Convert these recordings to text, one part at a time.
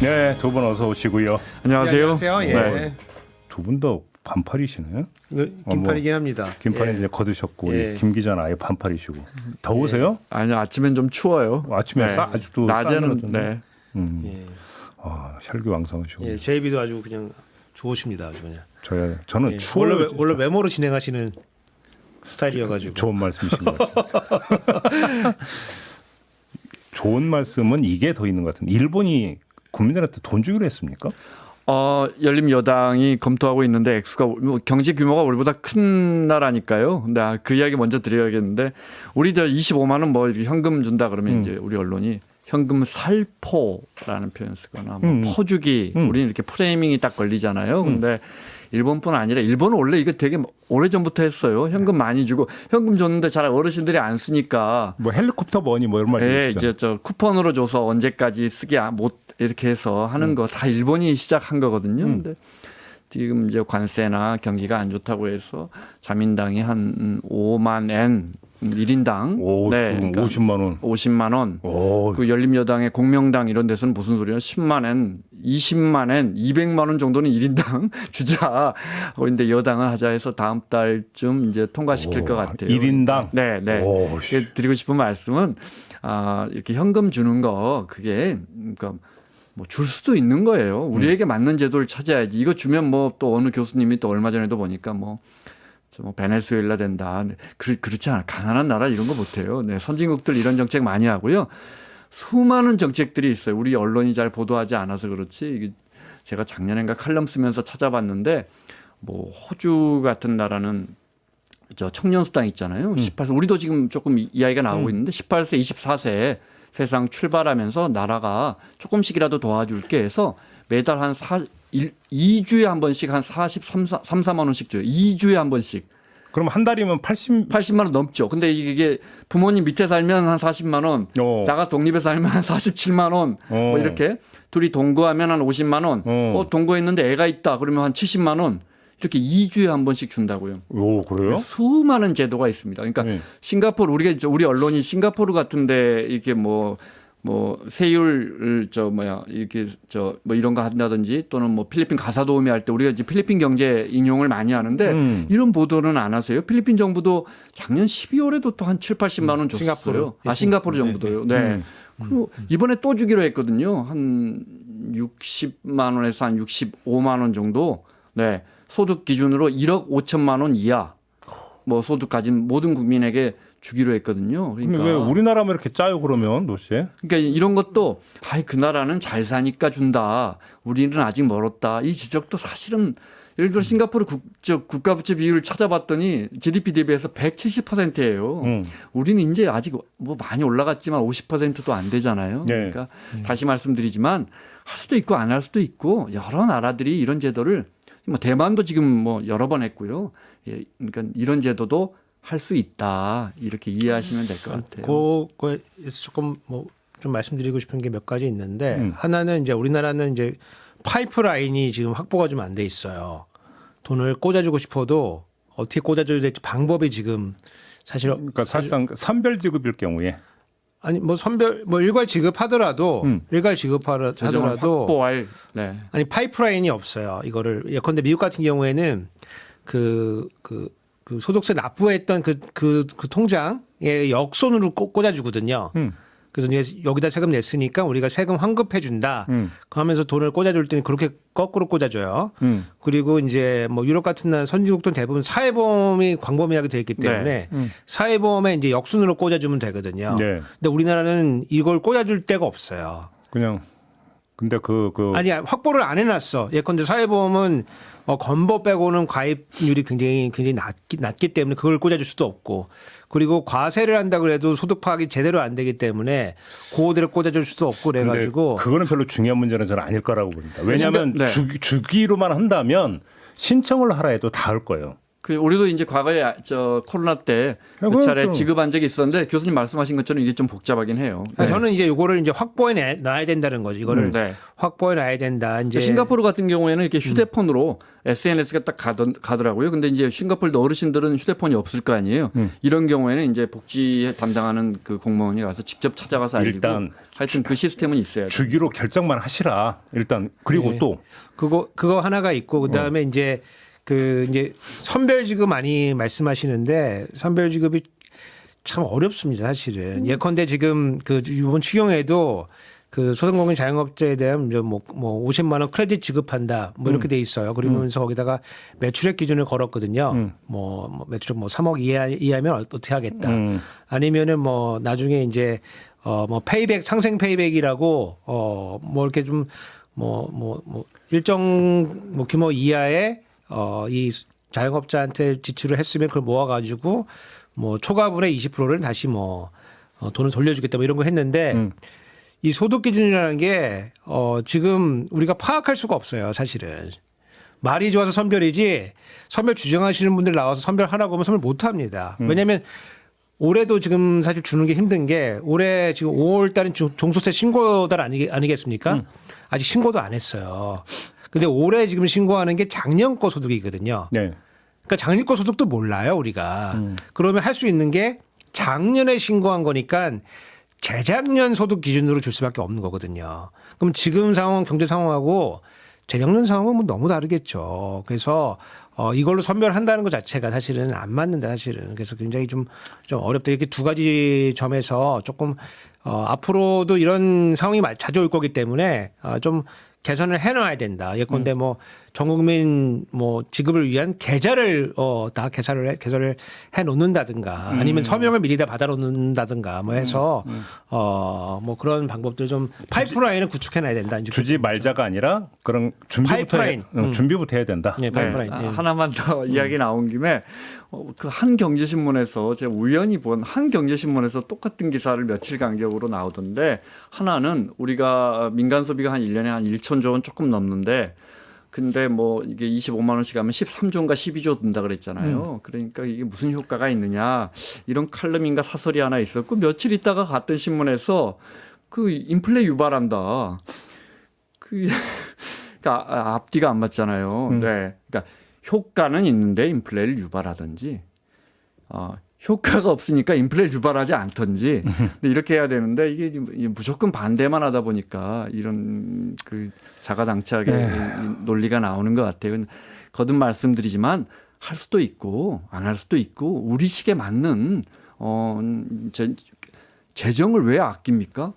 네, 두 분 어서 오시고요. 안녕하세요. 네, 안녕하세요. 예. 네. 두 분 다 반팔이시네요. 긴팔이긴 합니다. 긴팔은 예. 이제 거두셨고 예. 김 기자는 아예 반팔이시고. 더우세요? 아니요, 아침엔 좀 추워요. 아침에 네. 아직도 낮에는 싸늘하던데. 네. 예. 아, 혈기왕성하시고. 예, 제이비도 아주 그냥 좋으십니다. 아주 그냥. 저는 예. 추워요. 원래 외모로 진행하시는 스타일이어가지고. 좋은 말씀이신 것 같습니다. 좋은 말씀은 이게 더 있는 것 같은데 일본이 국민들한테 돈 주기로 했습니까? 열린 여당이 검토하고 있는데 액수가 경제 규모가 우리보다 큰 나라니까요. 근데 그 이야기 먼저 드려야겠는데 우리 저 25만 원 뭐 이렇게 현금 준다 그러면 이제 우리 언론이 현금 살포라는 표현 쓰거나 뭐 퍼주기 우리는 이렇게 프레이밍이 딱 걸리잖아요. 근데 일본뿐 아니라 일본은 원래 이거 되게 오래전부터 했어요. 현금 많이 주고 현금 줬는데 잘 어르신들이 안 쓰니까 뭐 헬리콥터 머니 뭐 이런 말 예, 있죠. 이제 저 쿠폰으로 줘서 언제까지 쓰게 못 이렇게 해서 하는 거 다 일본이 시작한 거거든요. 근데 지금 이제 관세나 경기가 안 좋다고 해서 자민당이 한 5만 엔 1인당 그러니까 50만 원. 50만 원. 오. 그 열린여당의 공명당 이런 데서는 무슨 소리야? 10만 엔, 20만 엔, 200만 원 정도는 1인당 주자. 그런데 여당은 하자 해서 다음 달쯤 이제 통과시킬 것 같아요. 1인당. 네, 네. 오, 드리고 싶은 말씀은 이렇게 현금 주는 거 그게 그러니까 뭐 줄 수도 있는 거예요. 우리에게 맞는 제도를 찾아야지. 이거 주면 뭐 또 어느 교수님이 또 얼마 전에도 보니까 뭐 베네수엘라 된다. 그렇지 않아. 가난한 나라 이런 거 못해요. 네, 선진국들 이런 정책 많이 하고요. 수많은 정책들이 있어요. 우리 언론이 잘 보도하지 않아서 그렇지. 이게 제가 작년인가 칼럼 쓰면서 찾아봤는데 뭐 호주 같은 나라는 저 청년 수당 있잖아요. 18세 우리도 지금 조금 이야기가 나오고 있는데 18세, 24세 세상 출발하면서 나라가 조금씩이라도 도와줄게 해서 매달 한 2주에 한 번씩 한 4만 원씩 줘요. 2주에 한 번씩. 그럼 한 달이면 80만 원 넘죠. 근데 이게 부모님 밑에 살면 한 40만 원, 나가 독립에 살면 한 47만 원, 뭐 이렇게 둘이 동거하면 한 50만 원, 동거했는데 애가 있다 그러면 한 70만 원. 이렇게 2주에 한 번씩 준다고요. 오, 그래요? 수많은 제도가 있습니다. 그러니까 싱가포르 우리 언론이 싱가포르 같은데 이렇게 뭐 세율 이렇게 뭐 이런 거 한다든지 또는 뭐 필리핀 가사 도우미 할 때 우리가 이제 필리핀 경제 인용을 많이 하는데 이런 보도는 안 하세요. 필리핀 정부도 작년 12월에도 또 한 7, 80만 원 줬어요. 싱가포르 정부도요. 네. 그리고 이번에 또 주기로 했거든요. 한 60만 원에서 한 65만 원 정도. 네. 소득 기준으로 1억 5천만 원 이하 뭐 소득 가진 모든 국민에게 주기로 했거든요. 그러니까 왜 우리나라만 이렇게 짜요 그러면 노씨? 그러니까 이런 것도 그 나라는 잘 사니까 준다. 우리는 아직 멀었다. 이 지적도 사실은 예를 들어 싱가포르 국가 부채 비율을 찾아봤더니 GDP 대비해서 170%예요. 우리는 이제 아직 뭐 많이 올라갔지만 50%도 안 되잖아요. 네. 그러니까 다시 말씀드리지만 할 수도 있고 안 할 수도 있고 여러 나라들이 이런 제도를 뭐 대만도 지금 뭐 여러 번 했고요. 예, 그러니까 이런 제도도 할 수 있다 이렇게 이해하시면 될 것 같아요. 그거에서 조금 뭐 좀 말씀드리고 싶은 게 몇 가지 있는데 하나는 이제 우리나라는 이제 파이프라인이 지금 확보가 좀 안 돼 있어요. 돈을 꽂아주고 싶어도 어떻게 꽂아줘야 될지 방법이 지금 사실 그러니까 사실상 선별 지급일 경우에 아니 뭐 선별 뭐 일괄 지급하더라도 확보할 네. 아니 파이프라인이 없어요. 이거를 예컨대 미국 같은 경우에는 그 소득세 납부했던 그 통장에 역손으로 꽂아주거든요. 그래서 이제 여기다 세금 냈으니까 우리가 세금 환급해 준다. 그러면서 돈을 꽂아줄 때는 그렇게 거꾸로 꽂아줘요. 그리고 이제 뭐 유럽 같은 나라 선진국들은 대부분 사회보험이 광범위하게 되어 있기 때문에 사회보험에 이제 역순으로 꽂아주면 되거든요. 네. 근데 우리나라는 이걸 꽂아줄 데가 없어요. 그냥 근데 아니 확보를 안 해놨어. 예컨대 사회보험은 건보 빼고는 가입률이 굉장히 낮기 때문에 그걸 꽂아줄 수도 없고 그리고 과세를 한다 그래도 소득 파악이 제대로 안 되기 때문에 그대로 꽂아줄 수도 없고 그래가지고 그거는 별로 중요한 문제는 저는 아닐 거라고 봅니다. 왜냐하면 네. 주기로만 한다면 신청을 하라 해도 다 할 거예요. 그 우리도 이제 과거에 저 코로나 때 몇 그건 차례 좀- 지급한 적이 있었는데 교수님 말씀하신 것처럼 이게 좀 복잡하긴 해요. 저는 이제 요거를 이제 확보해 놔야 된다는 거죠. 이거를 네. 확보해 놔야 된다. 이제 싱가포르 같은 경우에는 이렇게 휴대폰으로 SNS가 딱 가더라고요. 근데 이제 싱가포르도 어르신들은 휴대폰이 없을 거 아니에요. 이런 경우에는 이제 복지 담당하는 그 공무원이 가서 직접 찾아가서 알리고 일단 하여튼 그 시스템은 있어야 돼요. 주기로 결정만 하시라. 일단 그리고 네. 또 그거 하나가 있고 그다음에 이제 그 이제 선별 지급 많이 말씀하시는데 선별 지급이 참 어렵습니다, 사실은. 예컨대 지금 그 이번 추경에도 그 소상공인 자영업자에 대한 뭐 50만 원 크레딧 지급한다 뭐 이렇게 돼 있어요. 그러면서 거기다가 매출액 기준을 걸었거든요. 뭐 매출액 뭐 3억 이하면 어떻게 하겠다. 아니면은 뭐 나중에 이제 뭐 페이백 상생 페이백이라고 뭐 이렇게 좀 뭐 일정 뭐 규모 이하의 이 자영업자한테 지출을 했으면 그걸 모아가지고 뭐 초과분의 20%를 다시 뭐 돈을 돌려주겠다 뭐 이런 거 했는데 이 소득 기준이라는 게 지금 우리가 파악할 수가 없어요, 사실은. 말이 좋아서 선별이지 선별 주장하시는 분들 나와서 선별하라고 하면 선별 못 합니다. 왜냐하면 올해도 지금 사실 주는 게 힘든 게 올해 지금 5월 달은 종소세 신고달 아니겠습니까? 아직 신고도 안 했어요. 근데 올해 지금 신고하는 게 작년 거 소득이거든요. 네. 그러니까 작년 거 소득도 몰라요, 우리가. 그러면 할 수 있는 게 작년에 신고한 거니까 재작년 소득 기준으로 줄 수밖에 없는 거거든요. 그럼 지금 상황, 경제 상황하고 재작년 상황은 뭐 너무 다르겠죠. 그래서 이걸로 선별한다는 것 자체가 사실은 안 맞는다, 사실은. 그래서 굉장히 좀 어렵다. 이렇게 두 가지 점에서 조금 앞으로도 이런 상황이 자주 올 거기 때문에 좀 개선을 해놔야 된다. 예컨대 뭐 전국민 뭐 지급을 위한 계좌를 다 개설을 해 놓는다든가 아니면 서명을 미리 다 받아 놓는다든가 뭐 해서 뭐 그런 방법들 좀 파이프라인을 구축해 놔야 된다. 이제 주지 말자가 아니라 그런 파이프라인. 준비부터 해야 된다. 네, 파이프라인. 네. 예. 하나만 더 이야기 나온 김에 그 한 경제신문에서 제가 우연히 본 한 경제신문에서 똑같은 기사를 며칠 간격으로 나오던데 하나는 우리가 민간 소비가 한 1년에 한 1천조 원 조금 넘는데 근데 뭐 이게 25만 원씩 하면 13조인가 12조 든다 그랬잖아요. 그러니까 이게 무슨 효과가 있느냐 이런 칼럼인가 사설이 하나 있었고 며칠 있다가 갔던 신문에서 그 인플레 유발한다. 그러니까 앞뒤가 안 맞잖아요. 네. 그러니까 효과는 있는데 인플레를 유발하든지 효과가 없으니까 인플레를 유발하지 않던지 근데 이렇게 해야 되는데 이게 무조건 반대만 하다 보니까 이런 그 자가당착의 논리가 나오는 것 같아요. 거듭 말씀드리지만 할 수도 있고 안 할 수도 있고 우리 식에 맞는 재정을 왜 아낍니까?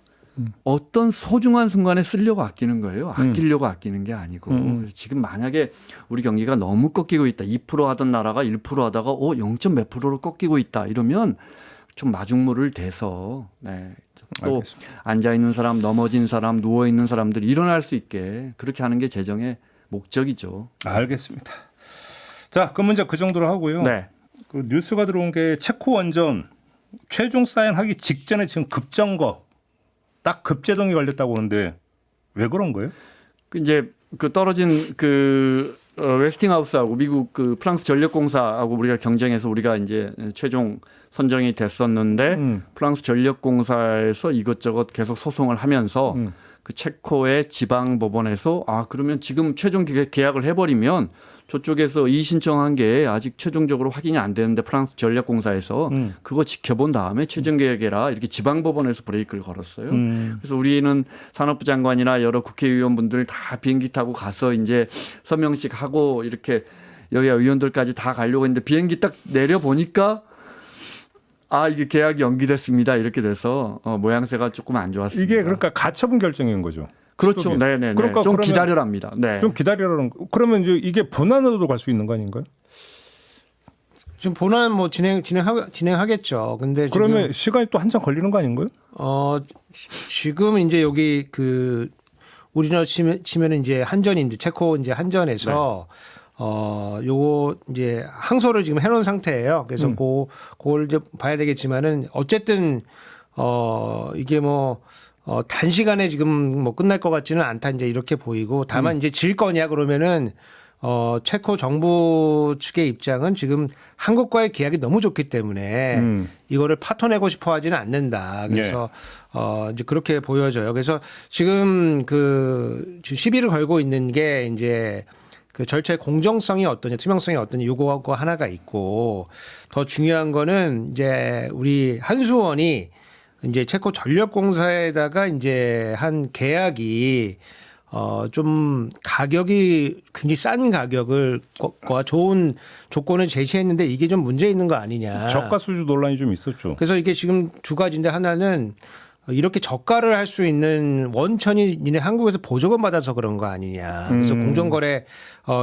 어떤 소중한 순간에 쓰려고 아끼는 거예요. 아끼려고 아끼는 게 아니고 지금 만약에 우리 경기가 너무 꺾이고 있다. 2% 하던 나라가 1% 하다가 0. 몇 프로로 꺾이고 있다. 이러면 좀 마중물을 대서 또 앉아 있는 사람, 넘어진 사람, 누워 있는 사람들이 일어날 수 있게 그렇게 하는 게 재정의 목적이죠. 알겠습니다. 자, 그 문제 그 정도로 하고요. 네. 그 뉴스가 들어온 게 체코 원전 최종 사인하기 직전에 지금 급점거 딱 급제동이 걸렸다고 하는데 왜 그런 거예요? 그 이제 그 떨어진 그 웨스팅하우스하고 미국 그 프랑스 전력공사하고 우리가 경쟁해서 우리가 이제 최종 선정이 됐었는데 프랑스 전력공사에서 이것저것 계속 소송을 하면서 그 체코의 지방 법원에서 그러면 지금 최종 계약을 해버리면 저쪽에서 이의 신청한 게 아직 최종적으로 확인이 안 되는데 프랑스 전력공사에서 그거 지켜본 다음에 최종 계약해라 이렇게 지방 법원에서 브레이크를 걸었어요. 그래서 우리는 산업부 장관이나 여러 국회의원분들 다 비행기 타고 가서 이제 서명식 하고 이렇게 여야 의원들까지 다 가려고 했는데 비행기 딱 내려 보니까 이게 계약이 연기됐습니다. 이렇게 돼서 모양새가 조금 안 좋았습니다. 이게 그러니까 가처분 결정인 거죠. 그렇죠. 네네. 그러니까 좀 그러면 기다려랍니다. 네. 좀 기다려라는 거. 그러면 이제 이게 본안으로도 갈 수 있는 거 아닌가요? 지금 본안 뭐 진행하겠죠. 근데 그러면 시간이 또 한참 걸리는 거 아닌가요? 지금 이제 여기 그 우리나라 치면은 이제 한전인데 체코 이제 한전에서 요거 이제 항소를 지금 해놓은 상태예요. 그래서 그걸 이제 봐야 되겠지만은 어쨌든 이게 뭐 단시간에 지금 뭐 끝날 것 같지는 않다 이제 이렇게 보이고 다만 이제 질 거냐 그러면은 체코 정부 측의 입장은 지금 한국과의 계약이 너무 좋기 때문에 이거를 파토내고 싶어 하지는 않는다. 그래서 이제 그렇게 보여져요. 그래서 지금 시비를 걸고 있는 게 이제 그 절차의 공정성이 어떠냐, 투명성이 어떠냐 요거 하나가 있고 더 중요한 거는 이제 우리 한수원이 이제 체코 전력공사에다가 이제 한 계약이 좀 가격이 굉장히 싼 가격을 과 좋은 조건을 제시했는데 이게 좀 문제 있는 거 아니냐. 저가 수주 논란이 좀 있었죠. 그래서 이게 지금 두 가지인데 하나는 이렇게 저가를 할 수 있는 원천이 니네 한국에서 보조금 받아서 그런 거 아니냐. 그래서 공정거래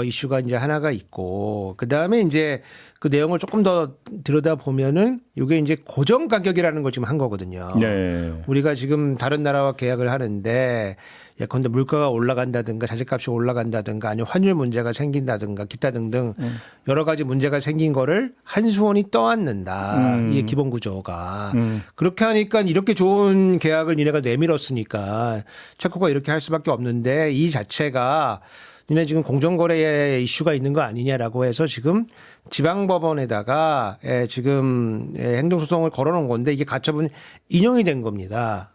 이슈가 이제 하나가 있고 그다음에 이제 그 내용을 조금 더 들여다 보면은 이게 이제 고정 가격이라는 걸 지금 한 거거든요. 네. 우리가 지금 다른 나라와 계약을 하는데 예컨대 물가가 올라간다든가 자재값이 올라간다든가 아니면 환율 문제가 생긴다든가 기타 등등 여러 가지 문제가 생긴 거를 한수원이 떠안는다. 이게 기본 구조가. 그렇게 하니까 이렇게 좋은 계약을 니네가 내밀었으니까 체코가 이렇게 할 수밖에 없는데 이 자체가 니네 지금 공정거래에 이슈가 있는 거 아니냐라고 해서 지금 지방법원에다가 지금 행정소송을 걸어놓은 건데 이게 가처분 인용이 된 겁니다.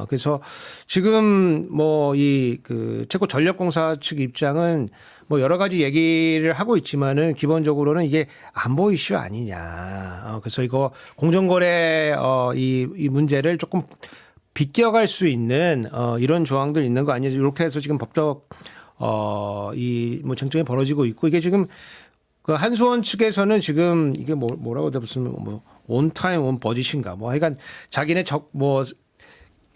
그래서 지금 뭐 그 체코 전력공사 측 입장은 뭐 여러 가지 얘기를 하고 있지만은 기본적으로는 이게 안보 이슈 아니냐. 그래서 이거 공정거래 이 문제를 조금 비껴갈 수 있는 이런 조항들 있는 거 아니냐. 이렇게 해서 지금 법적 이 뭐 쟁점이 벌어지고 있고 이게 지금 그 한수원 측에서는 지금 이게 뭐라고 무슨 뭐 온타임 온 버짓인가 뭐 하여간 자기네 뭐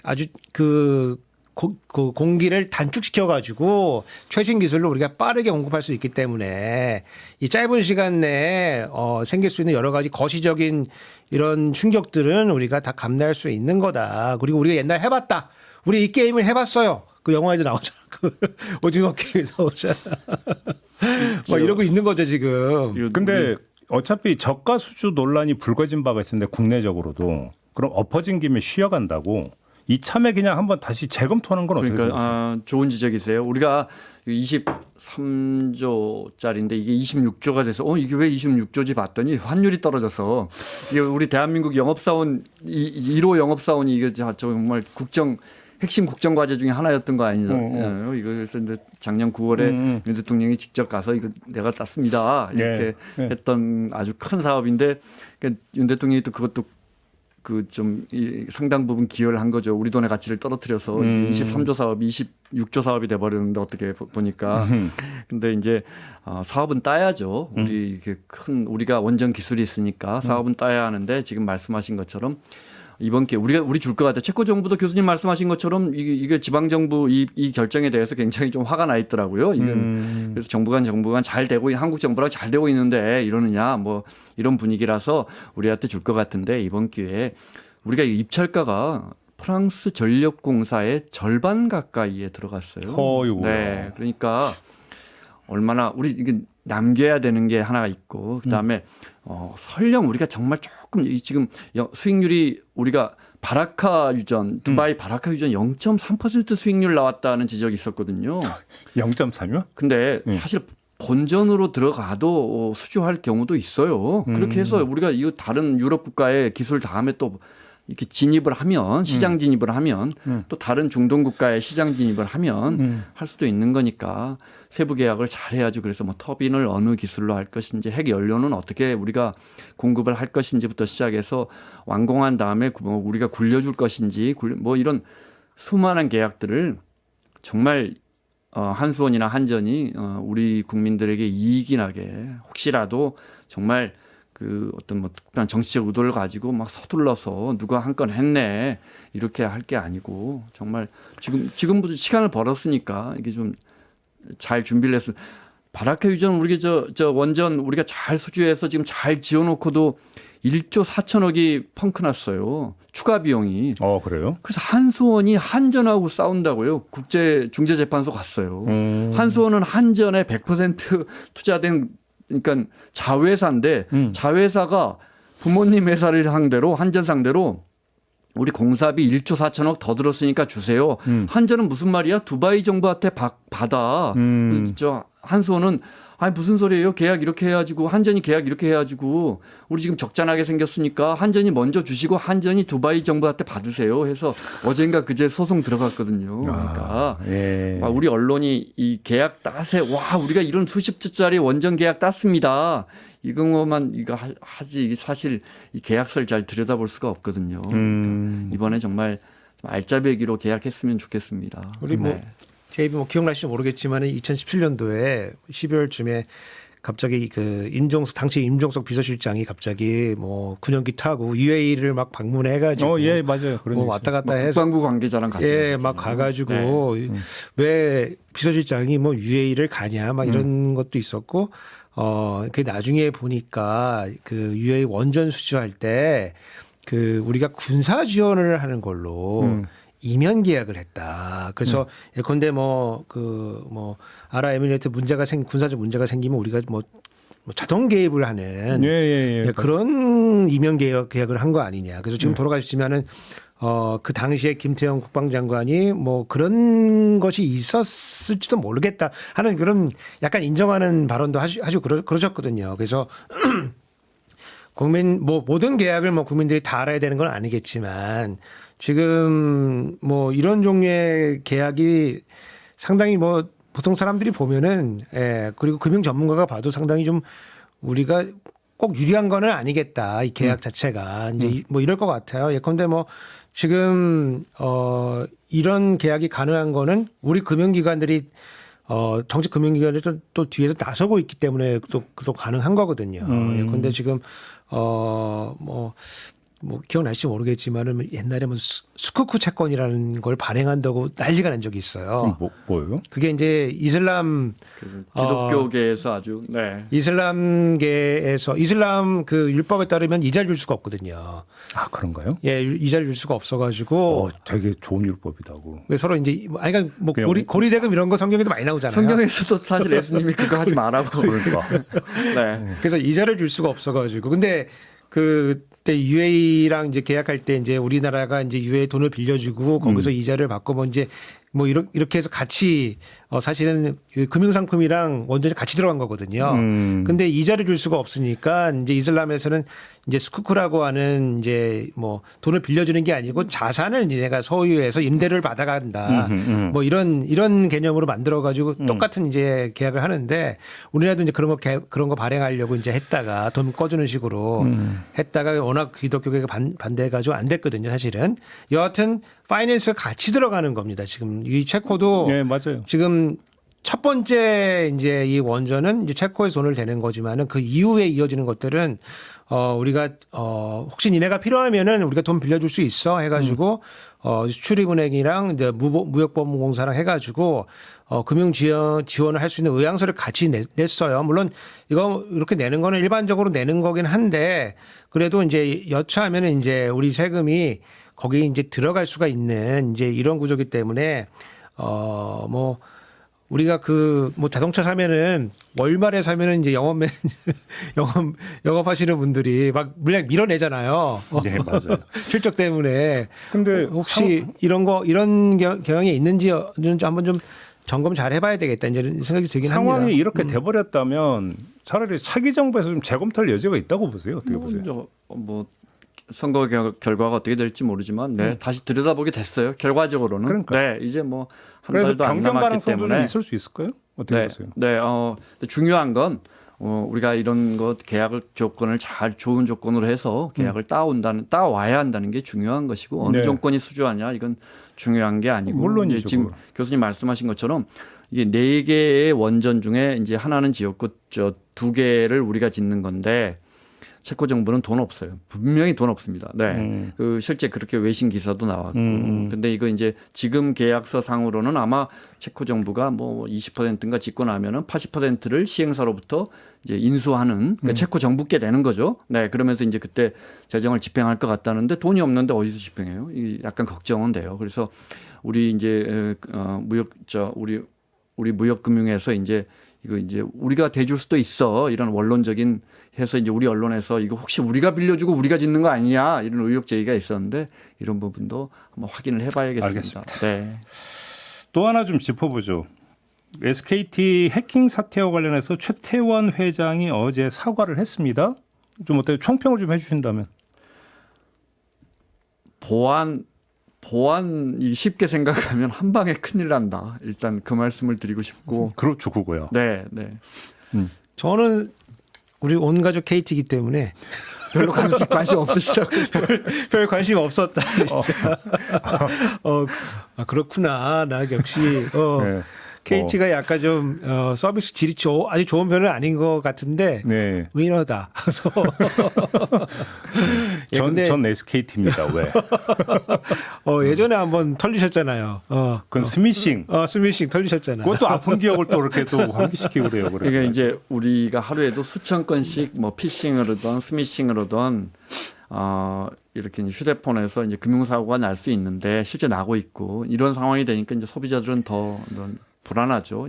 아주 그 공기를 단축시켜 가지고 최신 기술로 우리가 빠르게 공급할 수 있기 때문에 이 짧은 시간 내에 생길 수 있는 여러 가지 거시적인 이런 충격들은 우리가 다 감내할 수 있는 거다. 그리고 우리가 옛날 해봤다. 우리 이 게임을 해봤어요. 그 영화에도 나오잖아. 그 오징어 게임 나오잖아. 뭐 이러고 있는 거죠 지금. 근데 어차피 저가 수주 논란이 불거진 바가 있었는데 국내적으로도 그럼 엎어진 김에 쉬어간다고 이참에 그냥 한번 다시 재검토하는 건 어떻게 생각하세요? 그러니까 좋은 지적이세요. 우리가 23조짜리인데 이게 26조가 돼서 이게 왜 26조지 봤더니 환율이 떨어져서 이게 우리 대한민국 영업사원 1호 영업사원이 이게 정말 핵심 국정 과제 중에 하나였던 거 아니죠? 이거 그래서 이제 작년 9월에 윤 대통령이 직접 가서 이거 내가 땄습니다. 이렇게 했던 아주 큰 사업인데 그러니까 윤 대통령이 또 그것도 그 좀 상당 부분 기여를 한 거죠. 우리 돈의 가치를 떨어뜨려서 23조 사업이 26조 사업이 돼버렸는데 어떻게 보니까. 근데 이제 사업은 따야죠. 우리가 원전 기술이 있으니까 사업은 따야 하는데 지금 말씀하신 것처럼 이번 기회 우리 줄 것 같아요. 체코 정부도 교수님 말씀하신 것처럼 이게 지방 정부 이 결정에 대해서 굉장히 좀 화가 나 있더라고요. 이건 그래서 정부가 잘 되고 한국 정부랑 잘 되고 있는데 이러느냐 뭐 이런 분위기라서 우리한테 줄 것 같은데 이번 기회에 우리가 입찰가가 프랑스 전력공사의 절반 가까이에 들어갔어요. 네, 그러니까 얼마나 우리 이게 남겨야 되는 게 하나가 있고 그다음에 설령 우리가 정말 조금 지금 수익률이 우리가 바라카 유전 두바이 바라카 유전 0.3% 수익률 나왔다는 지적이 있었거든요. 0.3이요? 근데 사실 본전으로 들어가도 수주할 경우도 있어요. 그렇게 해서 우리가 이거 다른 유럽 국가의 기술 다음에 또 이렇게 진입을 하면 시장 진입을 하면 또 다른 중동 국가에 시장 진입을 하면 할 수도 있는 거니까 세부 계약을 잘 해야죠. 그래서 뭐 터빈을 어느 기술로 할 것인지 핵 연료는 어떻게 우리가 공급을 할 것인지부터 시작해서 완공한 다음에 뭐 우리가 굴려줄 것인지 뭐 이런 수많은 계약들을 정말 한수원이나 한전이 우리 국민들에게 이익이 나게 혹시라도 정말 그 어떤 뭐 특별한 정치적 의도를 가지고 막 서둘러서 누가 한 건 했네 이렇게 할 게 아니고 정말 지금부터 시간을 벌었으니까 이게 좀 잘 준비를 했어. 바라카 유전 우리가 저 원전 우리가 잘 수주해서 지금 잘 지어놓고도 1조 4천억이 펑크났어요. 추가 비용이. 그래요? 그래서 한수원이 한전하고 싸운다고요. 국제중재재판소 갔어요. 한수원은 한전에 100% 투자된 그러니까 자회사인데 자회사가 부모님 회사를 상대로 한전 상대로 우리 공사비 1조 4천억 더 들었으니까 주세요. 한전은 무슨 말이야? 두바이 정부한테 받아. 저 한수원은 아니 무슨 소리예요? 계약 이렇게 해가지고 한전이 계약 이렇게 해가지고 우리 지금 적잖하게 생겼으니까 한전이 먼저 주시고 한전이 두바이 정부한테 받으세요 해서 어젠가 그제 소송 들어갔거든요. 그러니까 예. 우리 언론이 이 계약 따세 와 우리가 이런 수십 조짜리 원전 계약 땄습니다. 이거만 이거 하지 이게 사실 이 계약서를 잘 들여다볼 수가 없거든요. 그러니까 이번에 정말 알짜배기로 계약했으면 좋겠습니다. 우리 뭐 JB 뭐 기억나실지 모르겠지만 2017년도에 12월쯤에 갑자기 그 당시 임종석 비서실장이 갑자기 뭐 군용기 타고 UAE를 막 방문해가지고 예, 맞아요. 그런 뭐 얘기 왔다 갔다 해서 국방부 관계자랑 같이 예, 막 가가지고 왜 비서실장이 뭐 UAE를 가냐 막 이런 것도 있었고 그 나중에 보니까 그 UAE 원전 수주할 때 그 우리가 군사 지원을 하는 걸로 이면 계약을 했다. 그래서 예컨대 뭐 아랍에미리트 군사적 문제가 생기면 우리가 뭐 자동 개입을 하는 그런 이면 계약을 한 거 아니냐. 그래서 지금 돌아가셨지만은 그 당시에 김태형 국방장관이 뭐 그런 것이 있었을지도 모르겠다 하는 그런 약간 인정하는 발언도 하시고 그러셨거든요. 그래서 모든 계약을 국민들이 다 알아야 되는 건 아니겠지만 지금 뭐 이런 종류의 계약이 상당히 보통 사람들이 보면은 그리고 금융 전문가가 봐도 상당히 좀 우리가 꼭 유리한 거는 아니겠다. 이 계약 자체가 이제 뭐 이럴 것 같아요. 예컨대 지금 이런 계약이 가능한 거는 우리 금융기관들이 정책 금융기관이 또 뒤에서 나서고 있기 때문에 또 가능한 거거든요. 예컨대 지금 기억나실지 모르겠지만은 옛날에 수쿠쿠 채권이라는 걸 발행한다고 난리가 난 적이 있어요. 뭐예요? 그게 이제 이슬람 기독교계에서 아주 이슬람계에서 이슬람 그 율법에 따르면 이자를 줄 수가 없거든요. 아 그런가요? 예, 이자를 줄 수가 없어가지고 되게 좋은 율법이다고. 서로 이제 그러니까 고리대금 이런 거 성경에도 많이 나오잖아요. 성경에서도 사실 예수님이 그거 하지 말라고 그러니까. 그래서 이자를 줄 수가 없어가지고 근데 그때 UAE랑 이제 계약할 때 이제 우리나라가 이제 UAE 돈을 빌려주고 거기서 이자를 받고 이렇게 해서 같이 사실은 그 금융상품이랑 원전이 같이 들어간 거거든요. 근데 이자를 줄 수가 없으니까 이제 이슬람에서는 이제 스쿠쿠라고 하는 이제 돈을 빌려주는 게 아니고 자산을 얘네가 소유해서 임대를 받아간다. 이런 개념으로 만들어 가지고 똑같은 이제 계약을 하는데 우리나라도 이제 그런 거 발행하려고 이제 했다가 돈 꺼주는 식으로 했다가 워낙 기독교계가 반대해 가지고 안 됐거든요, 사실은. 여하튼 파이낸스가 같이 들어가는 겁니다. 지금 이 체코도 맞아요. 지금 첫 번째 이제 이 원전은 이제 체코에서 돈을 대는 거지만은 그 이후에 이어지는 것들은 우리가 혹시 니네가 필요하면은 우리가 돈 빌려줄 수 있어 해가지고 수출입은행이랑 이제 무역법무공사랑 해가지고 금융 지원을 할 수 있는 의향서를 같이 냈어요. 물론 이거 이렇게 내는 거는 일반적으로 내는 거긴 한데 그래도 이제 여차하면은 이제 우리 세금이 거기에 이제 들어갈 수가 있는 이제 이런 구조기 때문에 우리가 자동차 사면은 월말에 사면은 이제 영업하시는 분들이 막 물량 밀어내잖아요. 네, 맞아요. 실적 때문에. 근데 혹시 이런 경향이 있는지 한번 좀 점검 잘 해봐야 되겠다. 이제 생각이 들긴 합니다. 상황이 이렇게 돼버렸다면 차라리 차기 정부에서 좀 재검토할 여지가 있다고 보세요. 어떻게 보세요? 선거 결과가 어떻게 될지 모르지만 다시 들여다보게 됐어요. 결과적으로는. 그러니까. 이제 한 그래서 달도 안 변경 남았기 가능성도 때문에 좀 있을 수 있을까요? 어떻게 보세요? 근데 중요한 건 우리가 이런 계약을 조건을 좋은 조건으로 해서 계약을 따와야 한다는 게 중요한 것이고 어느 조건이 수주하냐 이건 중요한 게 아니고 물론이죠. 지금 교수님 말씀하신 것처럼 이게 4개의 원전 중에 이제 하나는 지었고 2개를 우리가 짓는 건데 체코 정부는 돈 없어요. 분명히 돈 없습니다. 실제 그렇게 외신 기사도 나왔고. 근데 이거 이제 지금 계약서 상으로는 아마 체코 정부가 20%인가 짓고 나면은 80%를 시행사로부터 이제 인수하는 그러니까 체코 정부께 내는 거죠. 그러면서 이제 그때 재정을 집행할 것 같다는데 돈이 없는데 어디서 집행해요? 약간 걱정은 돼요. 그래서 우리 이제 우리 무역금융에서 이제 이거 이제 우리가 대줄 수도 있어 이런 원론적인 해서 이제 우리 언론에서 이거 혹시 우리가 빌려주고 우리가 짓는 거 아니냐 이런 의혹 제기가 있었는데 이런 부분도 한번 확인을 해봐야겠습니다. 알겠습니다. 또 하나 좀 짚어보죠. SKT 해킹 사태와 관련해서 최태원 회장이 어제 사과를 했습니다. 좀 어때요? 총평을 좀 해주신다면. 보안이 쉽게 생각하면 한 방에 큰일 난다. 일단 그 말씀을 드리고 싶고. 그렇죠, 그거요. 네. 저는 우리 온 가족 KT이기 때문에 별로 관심 없으시다고. 별 관심 없었다. 그렇구나. 나 역시 네. KT가 약간 좀 서비스 질이 아주 좋은 편은 아닌 것 같은데 네. 왜 이러다. 그래서 전 SKT입니다. 왜? 예전에 한번 털리셨잖아요. 그건 스미싱. 스미싱 털리셨잖아요. 그것도 아픈 기억을 또 이렇게 또 환기시키고 그래요. 그러니까 이제 우리가 하루에도 수천 건씩 뭐 피싱으로든 스미싱으로든 이렇게 이제 휴대폰에서 이제 금융사고가 날 수 있는데 실제 나고 있고 이런 상황이 되니까 이제 소비자들은 더 불안하죠.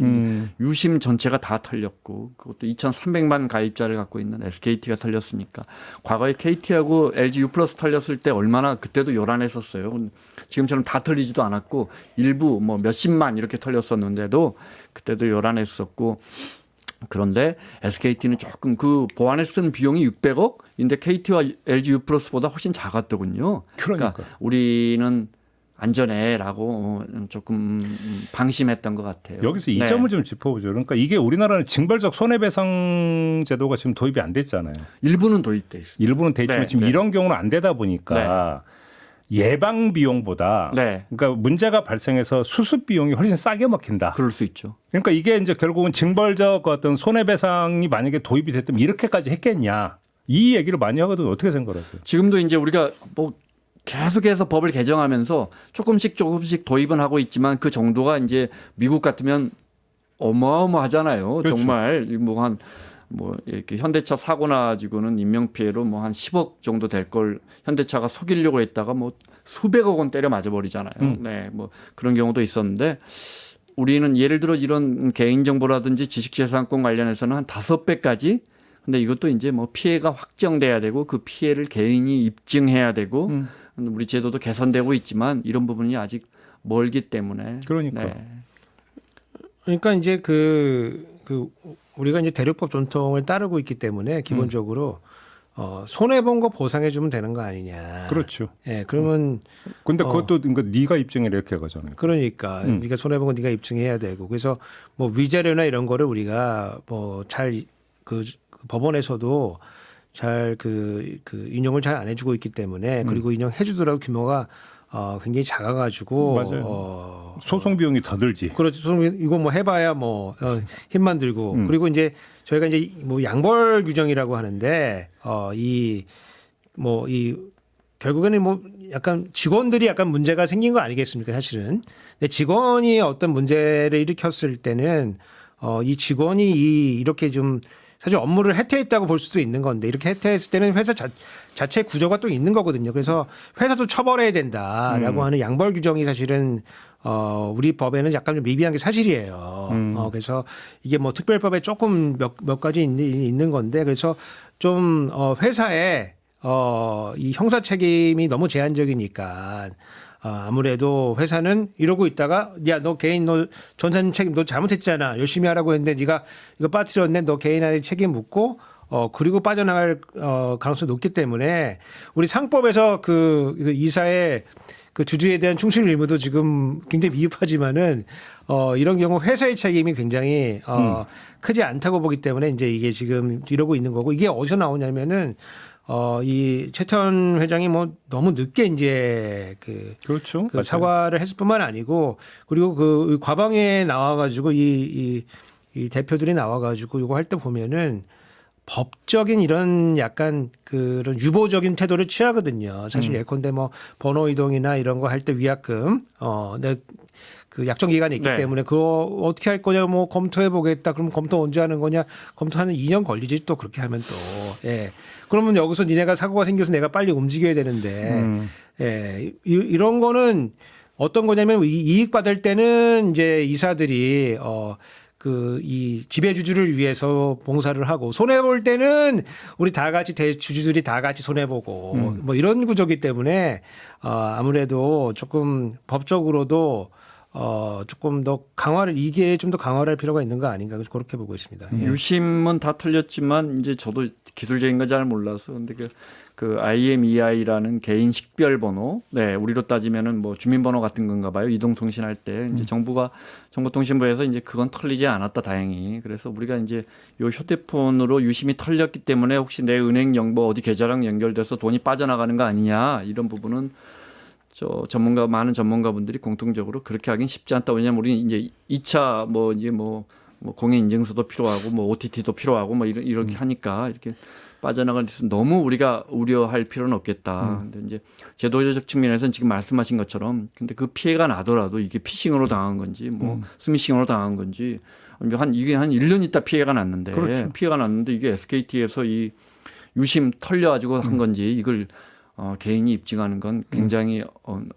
유심 전체가 다 털렸고 그것도 2,300만 가입자를 갖고 있는 SKT가 털렸으니까 과거에 KT하고 LG U+ 털렸을 때 얼마나 그때도 요란했었어요. 지금처럼 다 털리지도 않았고 일부 뭐 몇십만 이렇게 털렸었는데도 그때도 요란했었고 그런데 SKT는 조금 그 보안에 쓴 비용이 600억인데 KT와 LG U+ 보다 훨씬 작았더군요. 그러니까 우리는 안전해라고 조금 방심했던 것 같아요. 여기서 이 점을 좀 짚어보죠. 그러니까 이게 우리나라는 징벌적 손해배상 제도가 지금 도입이 안 됐잖아요. 일부는 도입돼 있습니다. 일부는 돼 있지만 지금 이런 경우는 안 되다 보니까 예방 비용보다 그러니까 문제가 발생해서 수습 비용이 훨씬 싸게 먹힌다. 그럴 수 있죠. 그러니까 이게 이제 결국은 징벌적 어떤 손해배상이 만약에 도입이 됐다면 이렇게까지 했겠냐. 이 얘기를 많이 하거든요. 어떻게 생각하세요? 지금도 이제 우리가 뭐 계속해서 법을 개정하면서 조금씩 도입은 하고 있지만 그 정도가 이제 미국 같으면 어마어마하잖아요. 그렇죠. 정말 뭐 이렇게 현대차 사고 나가지고는 인명피해로 뭐 한 10억 정도 될 걸 현대차가 속이려고 했다가 뭐 수백억 원 때려 맞아 버리잖아요. 네, 뭐 그런 경우도 있었는데 우리는 예를 들어 이런 개인정보라든지 지식재산권 관련해서는 한 5배까지. 근데 이것도 이제 뭐 피해가 확정돼야 되고 그 피해를 개인이 입증해야 되고 우리 제도도 개선되고 있지만 이런 부분이 아직 멀기 때문에. 그러니까. 그러니까 이제 우리가 이제 대륙법 전통을 따르고 있기 때문에 기본적으로 손해 본 거 보상해 주면 되는 거 아니냐. 그렇죠. 예, 그러면 근데 그것도 그러니까 네가 입증해 이렇게 가잖아요. 그러니까 네가 손해 본 거 네가 입증해야 되고 그래서 뭐 위자료나 이런 거를 우리가 뭐 잘 그 법원에서도 잘 인용을 잘 안 해주고 있기 때문에 그리고 인용해 주더라도 규모가 굉장히 작아가지고 맞아요. 소송 비용이 더 들지. 그렇죠. 소송 이거 뭐 해봐야 힘만 들고 그리고 이제 저희가 이제 뭐 양벌 규정이라고 하는데 결국에는 뭐 약간 직원들이 약간 문제가 생긴 거 아니겠습니까 사실은. 근데 직원이 어떤 문제를 일으켰을 때는 이 직원이 이렇게 좀 사실 업무를 해태했다고 볼 수도 있는 건데 이렇게 해태했을 때는 회사 자체 구조가 또 있는 거거든요. 그래서 회사도 처벌해야 된다라고 하는 양벌 규정이 사실은 우리 법에는 약간 좀 미비한 게 사실이에요. 그래서 이게 뭐 특별법에 조금 몇 가지 있는 건데 그래서 좀 회사에 이 형사 책임이 너무 제한적이니까 아무래도 회사는 이러고 있다가 야 너 개인 너 전산 책임 너 잘못했잖아 열심히 하라고 했는데 네가 이거 빠뜨렸네 너 개인의 책임 묻고 그리고 빠져나갈 가능성이 높기 때문에 우리 상법에서 그 이사의 그 주주에 대한 충실 의무도 지금 굉장히 미흡하지만은 이런 경우 회사의 책임이 굉장히 크지 않다고 보기 때문에 이제 이게 지금 이러고 있는 거고 이게 어디서 나오냐면은 이 최태원 회장이 뭐 너무 늦게 이제 그렇죠. 그 사과를 했을 뿐만 아니고 그리고 그 과방에 나와가지고 이 대표들이 나와가지고 이거 할 때 보면은 법적인 이런 약간 그런 유보적인 태도를 취하거든요. 사실 예컨대 뭐 번호 이동이나 이런 거 할 때 위약금, 그 약정 기간이 있기 때문에 그거 어떻게 할 거냐 뭐 검토해 보겠다. 그럼 검토 언제 하는 거냐? 검토하는 2년 걸리지 또 그렇게 하면 또. 예. 그러면 여기서 니네가 사고가 생겨서 내가 빨리 움직여야 되는데. 예. 이런 거는 어떤 거냐면 이익 받을 때는 이제 이사들이 이 지배주주를 위해서 봉사를 하고 손해볼 때는 우리 다 같이 대주주들이 다 같이 손해보고 뭐 이런 구조기 때문에 아무래도 조금 법적으로도 조금 더 강화를 이게 좀 더 강화를 할 필요가 있는 거 아닌가 그렇게 보고 있습니다. 예. 유심은 다 털렸지만 이제 저도 기술적인 건 잘 몰라서 근데 그 IMEI라는 개인 식별 번호, 네 우리로 따지면은 뭐 주민번호 같은 건가 봐요. 이동통신할 때 이제 정보통신부에서 이제 그건 털리지 않았다 다행히. 그래서 우리가 이제 요 휴대폰으로 유심이 털렸기 때문에 혹시 내 은행 정보 어디 계좌랑 연결돼서 돈이 빠져나가는 거 아니냐 이런 부분은 많은 전문가분들이 공통적으로 그렇게 하긴 쉽지 않다. 왜냐하면 우리 이제 2차 뭐 공인 인증서도 필요하고 뭐 OTT도 필요하고 뭐 이렇게 하니까 이렇게 빠져나갈 수 너무 우리가 우려할 필요는 없겠다. 근데 이제 제도적 측면에서는 지금 말씀하신 것처럼 근데 그 피해가 나더라도 이게 피싱으로 당한 건지 뭐 스미싱으로 당한 건지 이게 한 1년 있다 피해가 났는데 그렇죠. 피해가 났는데 이게 SKT에서 이 유심 털려 가지고 한 건지 이걸 개인이 입증하는 건 굉장히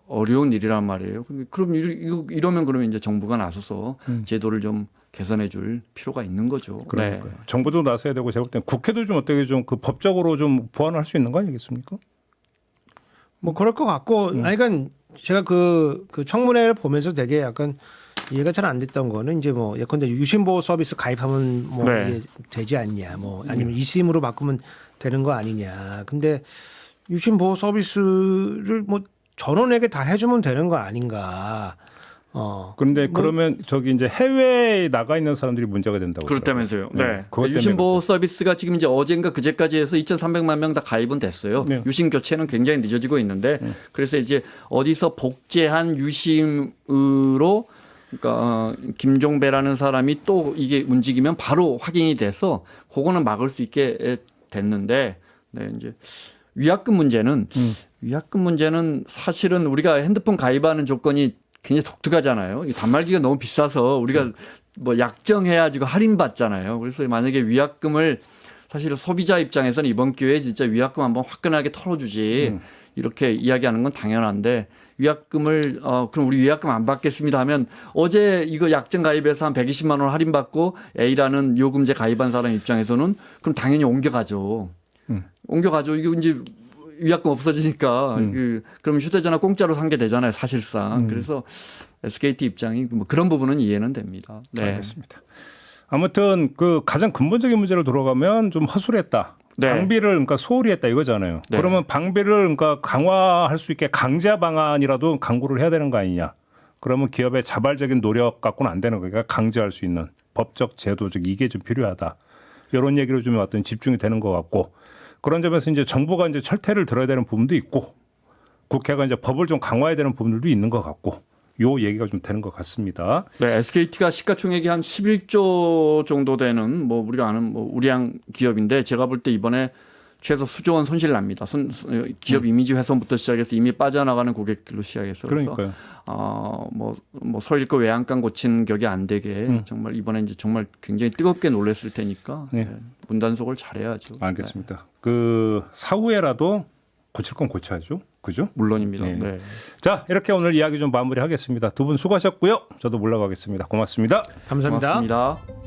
어려운 일이란 말이에요. 그럼 이러면 그러면 이제 정부가 나서서 제도를 좀 개선해 줄 필요가 있는 거죠. 그러니까요. 네. 정부도 나서야 되고 제가 볼 때는 국회도 좀 어떻게 좀 그 법적으로 좀 보완할 수 있는 거 아니겠습니까? 뭐 그럴 것 같고, 아니, 그러니까 제가 그 청문회를 보면서 되게 약간 이해가 잘 안 됐던 거는 이제 뭐 예컨대 유심보호 서비스 가입하면 뭐 네. 이게 되지 않냐, 뭐 아니면 eSIM으로 바꾸면 되는 거 아니냐. 근데 유심보호 서비스를 뭐 전원에게 다 해주면 되는 거 아닌가. 그런데 그러면 저기 이제 해외에 나가 있는 사람들이 문제가 된다고. 그렇다면서요. 그러더라고요. 네. 그것 때문에 유심보호 서비스가 지금 이제 어젠가 그제까지 해서 2,300만 명 다 가입은 됐어요. 네. 유심 교체는 굉장히 늦어지고 있는데 그래서 이제 어디서 복제한 유심으로 그러니까 김종배라는 사람이 또 이게 움직이면 바로 확인이 돼서 그거는 막을 수 있게 됐는데 네, 이제 위약금 문제는 사실은 우리가 핸드폰 가입하는 조건이 굉장히 독특하잖아요. 이 단말기가 너무 비싸서 우리가 뭐 약정해가지고 할인받잖아요. 그래서 만약에 위약금을 사실 소비자 입장에서는 이번 기회에 진짜 위약금 한번 화끈하게 털어주지 이렇게 이야기하는 건 당연한데 위약금을 그럼 우리 위약금 안 받겠습니다 하면 어제 이거 약정 가입해서 한 120만 원 할인받고 A라는 요금제 가입한 사람 입장에서는 그럼 당연히 옮겨가죠. 옮겨가죠. 이거 이제 위약금 없어지니까 그럼 휴대전화 공짜로 산 게 되잖아요, 사실상. 그래서 SKT 입장이 뭐 그런 부분은 이해는 됩니다. 네. 알겠습니다. 아무튼 그 가장 근본적인 문제를 돌아가면 좀 허술했다. 네. 방비를 그러니까 소홀히 했다 이거잖아요. 네. 그러면 방비를 그러니까 강화할 수 있게 강제 방안이라도 강구를 해야 되는 거 아니냐. 그러면 기업의 자발적인 노력 갖고는 안 되는 거니까 강제할 수 있는 법적 제도적 이게 좀 필요하다. 이런 얘기로 좀 어떤 집중이 되는 것 같고 그런 점에서 이제 정부가 이제 철퇴를 들어야 되는 부분도 있고 국회가 이제 법을 좀 강화해야 되는 부분들도 있는 것 같고 요 얘기가 좀 되는 것 같습니다. 네, SKT가 시가총액이 한 11조 정도 되는 뭐 우리가 아는 뭐 우량 기업인데 제가 볼 때 이번에 최소 수조 원 손실 납니다. 기업 이미지 훼손부터 시작해서 이미 빠져나가는 고객들로 시작해서 그러니까요. 뭐 소일거 외양간 고치는 격이 안 되게 정말 이번에 이제 정말 굉장히 뜨겁게 놀랐을 테니까 네. 네, 문단속을 잘해야죠. 알겠습니다. 네. 그 사후에라도 고칠 건 고쳐야죠. 그죠? 물론입니다. 네. 네. 자, 이렇게 오늘 이야기 좀 마무리하겠습니다. 두 분 수고하셨고요. 저도 물러가겠습니다. 고맙습니다. 감사합니다. 고맙습니다.